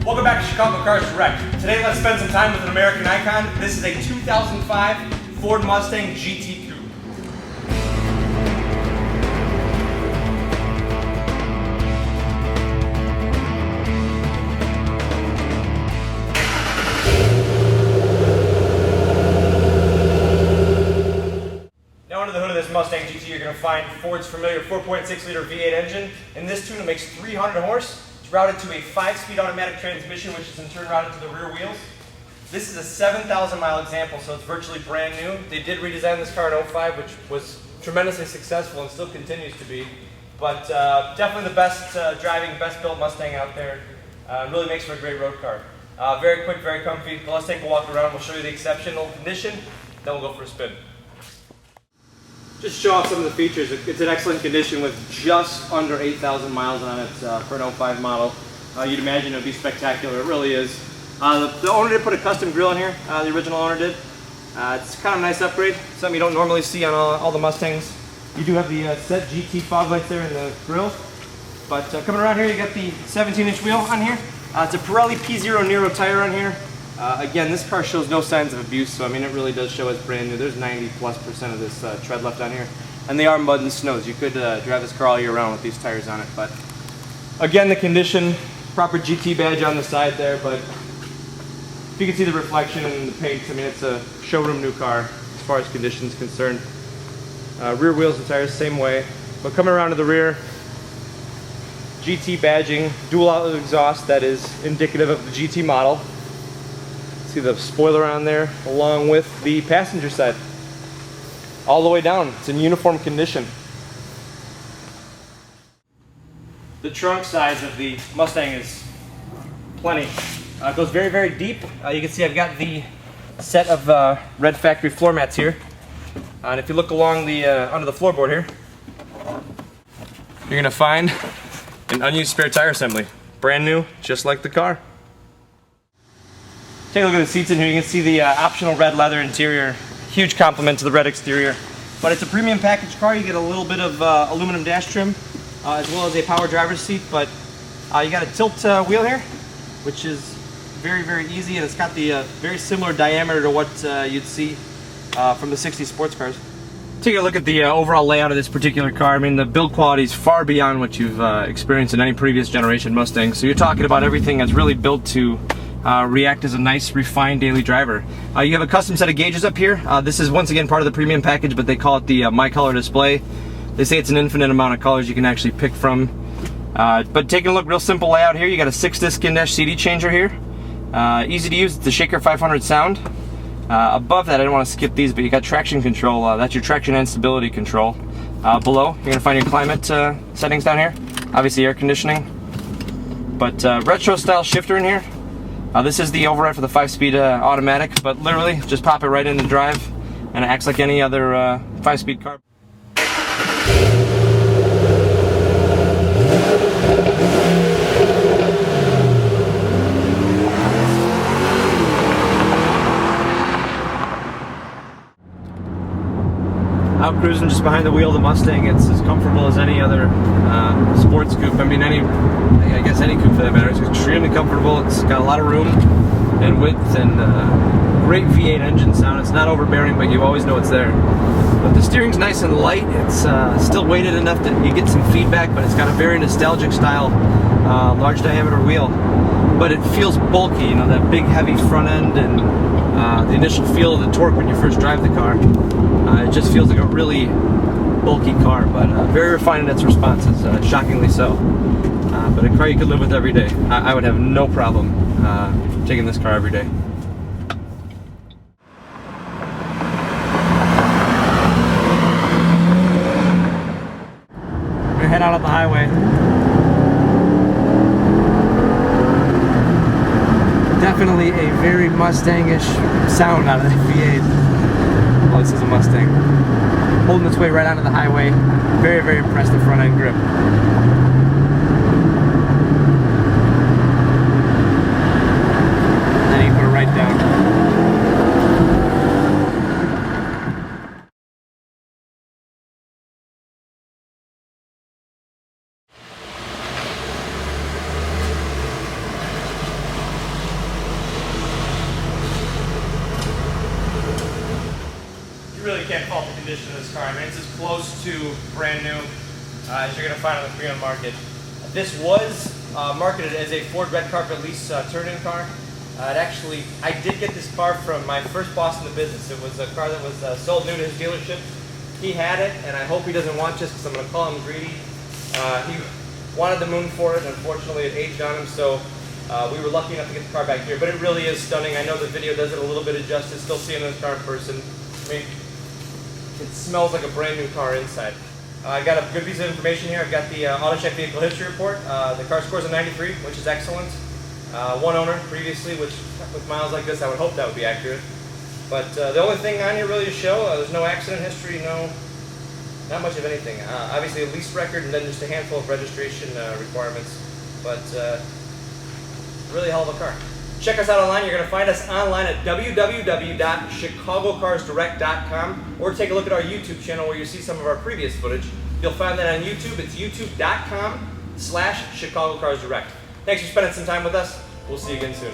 Welcome back to Chicago Cars Direct. Today let's spend some time with an American icon. This is a 2005 Ford Mustang GT Coupe. Now under the hood of this Mustang GT you're going to find Ford's familiar 4.6 liter V8 engine. In this tune it makes 300 horse. Routed to a 5-speed automatic transmission, which is in turn routed to the rear wheels. This is a 7,000 mile example, so it's virtually brand new. They did redesign this car in 05, which was tremendously successful and still continues to be. But definitely the best driving, best built Mustang out there. Really makes for a great road car. Very quick, very comfy. But let's take a walk around. We'll show you the exceptional condition, then we'll go for a spin. Just show off some of the features. It's in excellent condition with just under 8,000 miles on it for an 05 model. You'd imagine it would be spectacular. It really is. The owner did put a custom grille in here. The original owner did. It's kind of a nice upgrade. Something you don't normally see on all the Mustangs. You do have the set GT fog lights there in the grille. But coming around here, you got the 17-inch wheel on here. It's a Pirelli P0 Nero tire on here. Again, this car shows no signs of abuse, so I mean it really does show it's brand new. There's 90+% of this tread left on here. And they are mud and snows. You could drive this car all year round with these tires on it. But again, the condition, proper GT badge on the side there, but if you can see the reflection and the paint, I mean it's a showroom new car as far as condition is concerned. Rear wheels and tires, same way. But coming around to the rear, GT badging, dual outlet exhaust that is indicative of the GT model. See the spoiler on there along with the passenger side all the way down. It's in uniform condition. The trunk size of the Mustang is plenty. It goes very, very deep. You can see I've got the set of red factory floor mats here. And if you look along the under the floorboard here, you're gonna find an unused spare tire assembly. Brand new, just like the car. Take a look at the seats in here. You can see the optional red leather interior. Huge compliment to the red exterior. But it's a premium package car. You get a little bit of aluminum dash trim as well as a power driver's seat. But you got a tilt wheel here, which is very, very easy. And it's got the very similar diameter to what you'd see from the 60s sports cars. Take a look at the overall layout of this particular car. I mean, the build quality is far beyond what you've experienced in any previous generation Mustang. So you're talking about everything that's really built to react as a nice, refined daily driver. You have a custom set of gauges up here. This is once again part of the premium package, but they call it the My Color display. They say it's an infinite amount of colors you can actually pick from. But taking a look, real simple layout here. You got a 6-disc in-dash CD changer here. Easy to use. It's the Shaker 500 sound. Above that, I don't want to skip these, but you got traction control. That's your traction and stability control. Below, you're going to find your climate settings down here. Obviously air conditioning. But retro style shifter in here. This is the override for the 5-speed automatic, but literally just pop it right into drive and it acts like any other 5-speed car. Out cruising just behind the wheel of the Mustang, it's as comfortable as any other sports coupe. I mean, I guess any coupe for that matter. It's extremely comfortable. It's got a lot of room and width and great V8 engine sound. It's not overbearing, but you always know it's there. But the steering's nice and light. It's still weighted enough that you get some feedback, but it's got a very nostalgic style, large diameter wheel. But it feels bulky, you know, that big heavy front end and the initial feel of the torque when you first drive the car. It just feels like a really bulky car, but very refined in its responses, shockingly so. But a car you could live with every day. I would have no problem taking this car every day. We're gonna head out on the highway. Definitely a very Mustangish sound out of that V8. Well, this is a Mustang. Holding its way right onto the highway. Very, very impressive front end grip. Then you can put it right down. really can't fault the condition of this car. I mean, it's as close to brand new as you're going to find on the pre-owned market. This was marketed as a Ford red carpet lease turn-in car. I did get this car from my first boss in the business. It was a car that was sold new to his dealership. He had it, and I hope he doesn't want this because I'm going to call him greedy. He wanted the moon for it. Unfortunately, it aged on him, so we were lucky enough to get the car back here. But it really is stunning. I know the video does it a little bit of justice. Still seeing this car in person. I mean, it smells like a brand new car inside. I got a good piece of information here. I've got the AutoCheck vehicle history report. The car scores a 93, which is excellent. One owner previously, which with miles like this, I would hope that would be accurate. But the only thing on here really to show, there's no accident history, not much of anything. Obviously a lease record and then just a handful of registration requirements. But really hell of a car. Check us out online. You're going to find us online at www.chicagocarsdirect.com, or take a look at our YouTube channel where you see some of our previous footage. You'll find that on YouTube. It's youtube.com/chicagocarsdirect. Thanks for spending some time with us. We'll see you again soon.